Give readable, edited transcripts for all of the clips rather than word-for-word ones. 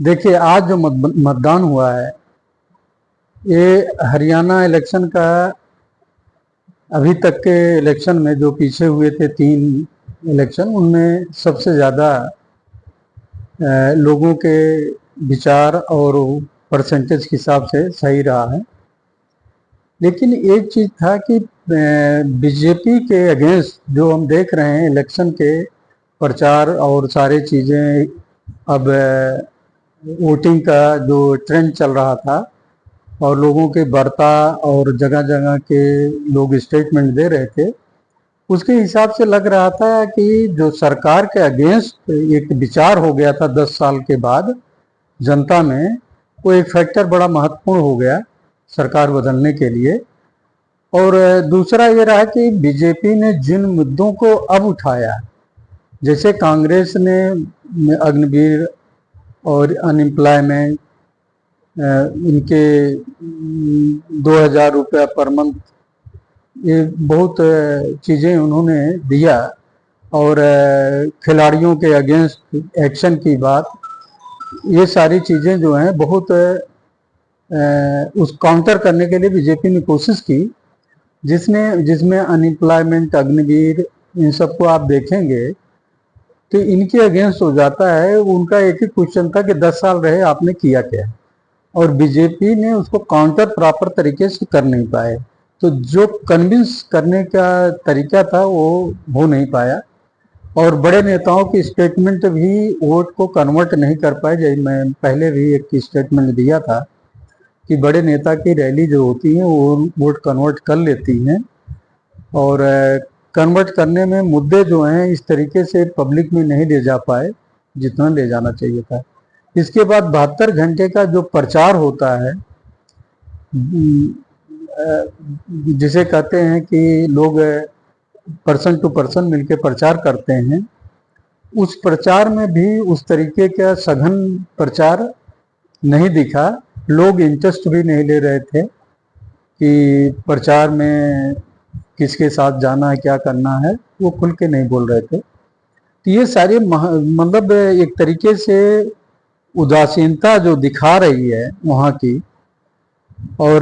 देखिए, आज जो मतदान हुआ है, ये हरियाणा इलेक्शन का अभी तक के इलेक्शन में जो पीछे हुए थे 3 इलेक्शन, उनमें सबसे ज़्यादा लोगों के विचार और परसेंटेज के हिसाब से सही रहा है। लेकिन एक चीज़ था कि बीजेपी के अगेंस्ट जो हम देख रहे हैं इलेक्शन के प्रचार और सारी चीज़ें, अब वोटिंग का जो ट्रेंड चल रहा था और लोगों के बर्ता और जगह जगह के लोग स्टेटमेंट दे रहे थे, उसके हिसाब से लग रहा था कि जो सरकार के अगेंस्ट एक विचार हो गया था 10 साल के बाद जनता में, वो एक फैक्टर बड़ा महत्वपूर्ण हो गया सरकार बदलने के लिए। और दूसरा ये रहा कि बीजेपी ने जिन मुद्दों को अब उठाया, जैसे कांग्रेस ने अग्निवीर और अनएम्प्लॉयमेंट, इनके 2,000 रुपया पर मंथ, ये बहुत चीज़ें उन्होंने दिया। और खिलाड़ियों के अगेंस्ट एक्शन की बात, ये सारी चीज़ें जो हैं बहुत उस काउंटर करने के लिए बीजेपी ने कोशिश की, जिसमें अनएम्प्लॉयमेंट, अग्निवीर, इन सबको आप देखेंगे तो इनके अगेंस्ट हो जाता है। उनका एक ही क्वेश्चन था कि 10 साल रहे आपने किया क्या, और बीजेपी ने उसको काउंटर प्रॉपर तरीके से कर नहीं पाए। तो जो कन्विंस करने का तरीका था वो हो नहीं पाया, और बड़े नेताओं की स्टेटमेंट भी वोट को कन्वर्ट नहीं कर पाए। जैसे मैं पहले भी एक स्टेटमेंट दिया था कि बड़े नेता की रैली जो होती है वो वोट कन्वर्ट कर लेती हैं, और कन्वर्ट करने में मुद्दे जो हैं इस तरीके से पब्लिक में नहीं ले जा पाए जितना ले जाना चाहिए था। इसके बाद 72 घंटे का जो प्रचार होता है, जिसे कहते हैं कि लोग पर्सन टू पर्सन मिलकर प्रचार करते हैं, उस प्रचार में भी उस तरीके का सघन प्रचार नहीं दिखा। लोग इंटरेस्ट भी नहीं ले रहे थे कि प्रचार में किसके साथ जाना है, क्या करना है, वो खुल के नहीं बोल रहे थे। तो ये सारे मतलब एक तरीके से उदासीनता जो दिखा रही है वहाँ की। और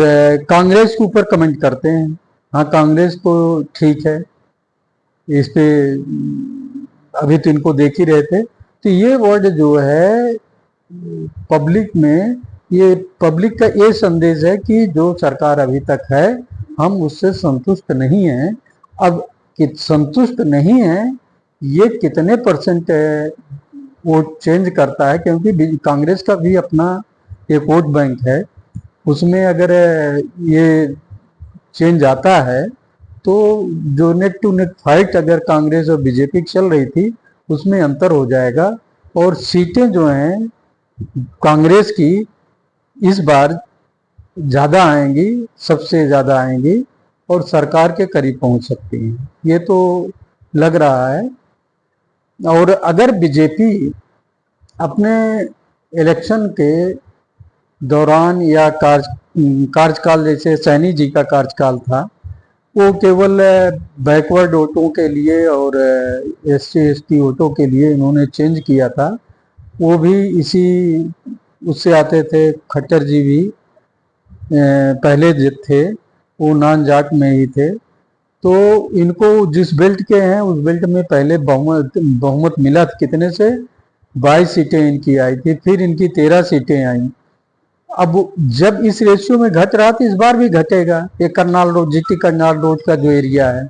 कांग्रेस के ऊपर कमेंट करते हैं, हाँ कांग्रेस तो ठीक है, इस पे अभी तो इनको देख ही रहे थे। तो ये वर्ड जो है पब्लिक में, ये पब्लिक का ये संदेश है कि जो सरकार अभी तक है हम उससे संतुष्ट नहीं हैं। अब कि संतुष्ट नहीं है, ये कितने परसेंट वोट चेंज करता है, क्योंकि कांग्रेस का भी अपना एक वोट बैंक है, उसमें अगर ये चेंज आता है तो जो नेट टू नेट फाइट अगर कांग्रेस और बीजेपी चल रही थी उसमें अंतर हो जाएगा, और सीटें जो हैं कांग्रेस की इस बार ज़्यादा आएंगी, सबसे ज़्यादा आएंगी, और सरकार के करीब पहुंच सकती हैं, ये तो लग रहा है। और अगर बीजेपी अपने इलेक्शन के दौरान या कार्यकाल, जैसे सैनी जी का कार्यकाल था, वो केवल बैकवर्ड वोटों के लिए और SC ST वोटों के लिए इन्होंने चेंज किया था, वो भी इसी उससे आते थे। खट्टर जी भी पहले थे, वो नॉन जाट में ही थे, तो इनको जिस बेल्ट के हैं उस बेल्ट में पहले बहुमत मिला था, कितने से 22 सीटें इनकी आई थी, फिर इनकी 13 सीटें आई। अब जब इस रेशियो में घट रहा तो इस बार भी घटेगा। ये Karnal road, GT Karnal road का जो एरिया है,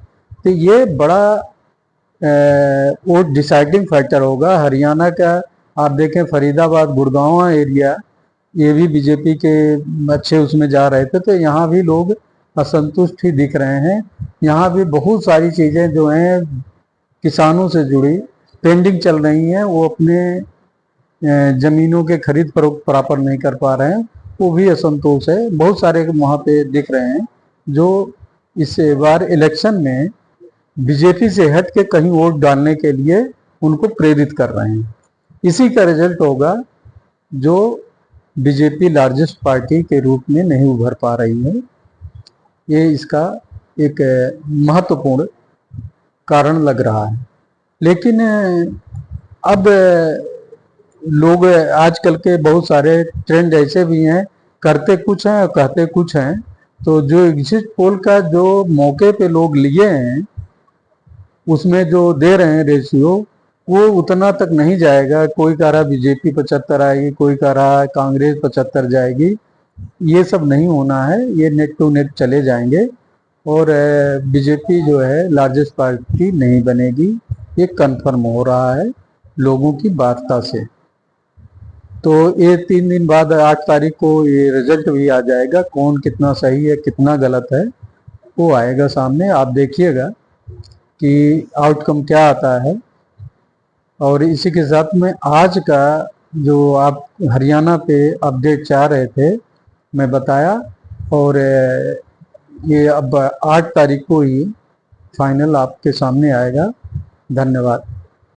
तो ये बड़ा वोट डिसाइडिंग फैक्टर होगा। हरियाणा का आप देखें, फरीदाबाद गुड़गांव एरिया, ये भी बीजेपी के अच्छे उसमें जा रहे थे, तो यहाँ भी लोग असंतुष्ट ही दिख रहे हैं। यहाँ भी बहुत सारी चीज़ें जो हैं किसानों से जुड़ी पेंडिंग चल रही हैं, वो अपने जमीनों के खरीद फरोख्त प्रॉपर नहीं कर पा रहे हैं, वो भी असंतोष है। बहुत सारे वहाँ पे दिख रहे हैं जो इस बार इलेक्शन में बीजेपी से हट के कहीं वोट डालने के लिए उनको प्रेरित कर रहे हैं। इसी का रिजल्ट होगा जो बीजेपी लार्जेस्ट पार्टी के रूप में नहीं उभर पा रही है। ये इसका एक महत्वपूर्ण कारण लग रहा है। लेकिन अब लोग आजकल के बहुत सारे ट्रेंड ऐसे भी हैं, करते कुछ हैं और कहते कुछ हैं। तो जो एग्जिट पोल का जो मौके पे लोग लिए हैं, उसमें जो दे रहे हैं रेशियो, वो उतना तक नहीं जाएगा। कोई कह रहा बीजेपी 75 आएगी, कोई कह रहा है कांग्रेस 75 जाएगी। ये सब नहीं होना है, ये नेट टू नेट चले जाएंगे और बीजेपी जो है लार्जेस्ट पार्टी नहीं बनेगी, ये कंफर्म हो रहा है लोगों की वार्ता से। तो ये 3 दिन बाद 8 तारीख को ये रिजल्ट भी आ जाएगा, कौन कितना सही है कितना गलत है वो आएगा सामने, आप देखिएगा कि आउटकम क्या आता है। और इसी के साथ में आज का जो आप हरियाणा पे अपडेट चाह रहे थे मैं बताया, और ये अब 8 तारीख को ही फाइनल आपके सामने आएगा। धन्यवाद।